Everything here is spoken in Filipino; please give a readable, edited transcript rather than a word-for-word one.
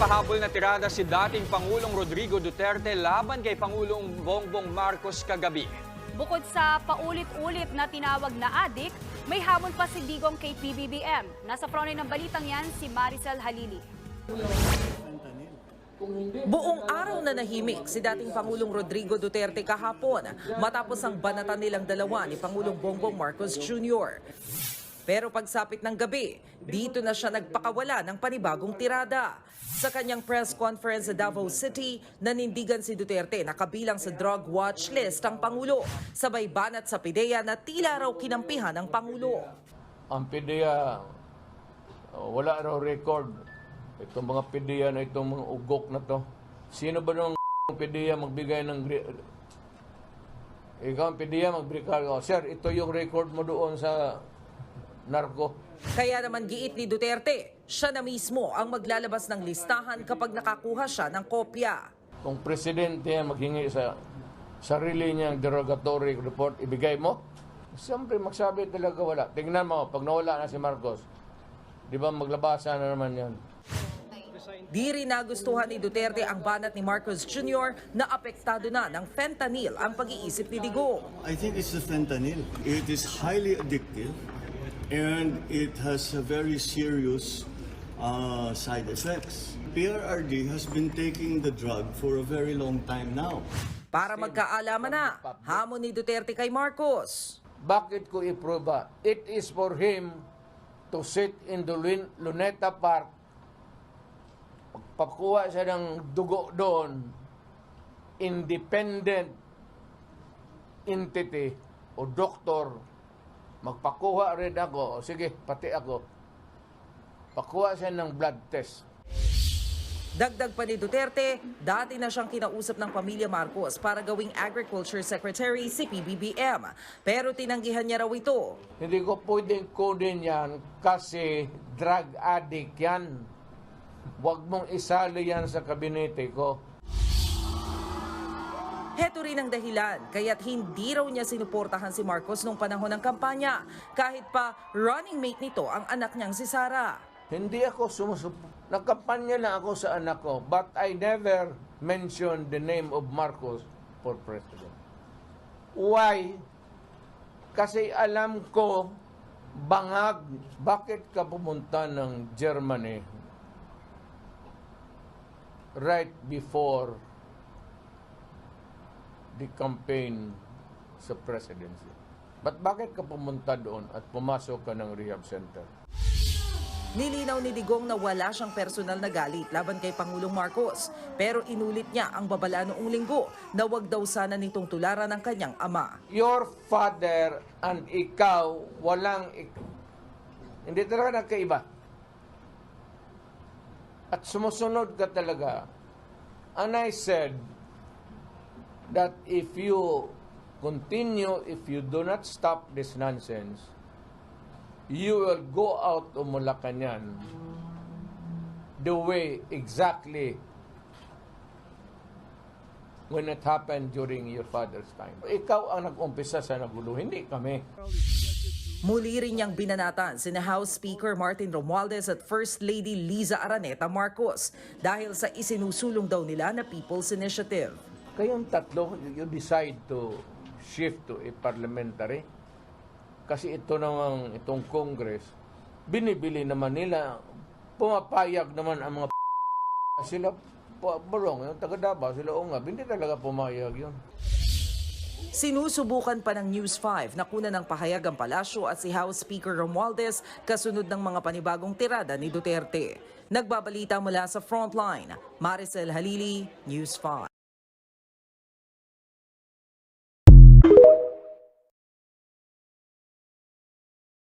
pahabol na tirada si dating Pangulong Rodrigo Duterte laban kay Pangulong Bongbong Marcos kagabi. Bukod sa paulit-ulit na tinawag na adik, may hamon pa si Digong kay PBBM. Nasa frontline ng balitang yan si Maricel Halili. Buong araw na nahimik si dating Pangulong Rodrigo Duterte kahapon matapos ang banatan nilang dalawa ni Pangulong Bongbong Marcos Jr. Pero pagsapit ng gabi, dito na siya nagpakawala ng panibagong tirada. Sa kanyang press conference sa Davao City, nanindigan si Duterte na kabilang sa drug watch list ang Pangulo. Sabay banat sa PIDEA na tila raw kinampihan ng Pangulo. Ang PIDEA, wala raw record. Itong mga PIDEA na itong mga ugok na to. Sino ba nung PIDEA magbigay ng... Ikaw ang PIDEA magbigay. Sir, ito yung record mo doon sa narko. Kaya naman giit ni Duterte, siya na mismo ang maglalabas ng listahan kapag nakakuha siya ng kopya. Kung presidente maghingi sa sarili niyang derogatory report, ibigay mo? Siyempre, magsabi talaga wala. Tingnan mo, pag nawala na si Marcos, di ba maglabasa na naman yan? Di rin nagustuhan ni Duterte ang banat ni Marcos Jr. na apektado na ng fentanyl ang pag-iisip ni Digong. I think it's the fentanyl. It is highly addictive and it has a very serious side effects. PRRD has been taking the drug for a very long time now. Para magkaalaman na, hamon ni Duterte kay Marcos. Bakit ko iproba? It is for him to sit in the Luneta Park, pagpakuha siya ng dugo doon, independent entity o doktor, magpakuha rin ako, sige, pati ako, pakuha siya ng blood test. Dagdag pa ni Duterte, dati na siyang kinausap ng pamilya Marcos para gawing Agriculture Secretary si PBBM. Pero tinanggihan niya raw ito. Hindi ko pwedeng kunin yan kasi drug addict yan. Huwag mong isali yan sa kabinete ko. Heto rin ang dahilan, kaya't hindi raw niya sinuportahan si Marcos nung panahon ng kampanya, kahit pa running mate nito ang anak niyang si Sara. Hindi ako nagkampanya na ako sa anak ko, but I never mentioned the name of Marcos for president. Why? Kasi alam ko, bangag, bakit ka pumunta ng Germany right before the campaign sa presidency? But bakit ka pumunta doon at pumasok ka ng rehab center? Nilinaw ni Digong na wala siyang personal na galit laban kay Pangulong Marcos. Pero inulit niya ang babala noong linggo na wag daw sana nitong tularan ng kanyang ama. Your father and ikaw, hindi talaga nagkaiba. At sumusunod ka talaga. And I said that if you continue, if you do not stop this nonsense, you will go out of Malacanang the way exactly when it happened during your father's time. Ikaw ang nag-umpisa sa nagulo, hindi kami. Muli rin niyang binanatan sina House Speaker Martin Romualdez at First Lady Liza Araneta Marcos dahil sa isinusulong daw nila na People's Initiative. Kayong tatlo, you decide to shift to a parliamentary. Kasi itong Congress, binibili naman nila, pumapayag naman ang mga sila, bulong, yung taga Davao, sila o nga, hindi talaga pumayag yun. Sinusubukan pa ng News 5 na kunan ng pahayag ang palasyo at si House Speaker Romualdez kasunod ng mga panibagong tirada ni Duterte. Nagbabalita mula sa Frontline, Maricel Halili, News 5.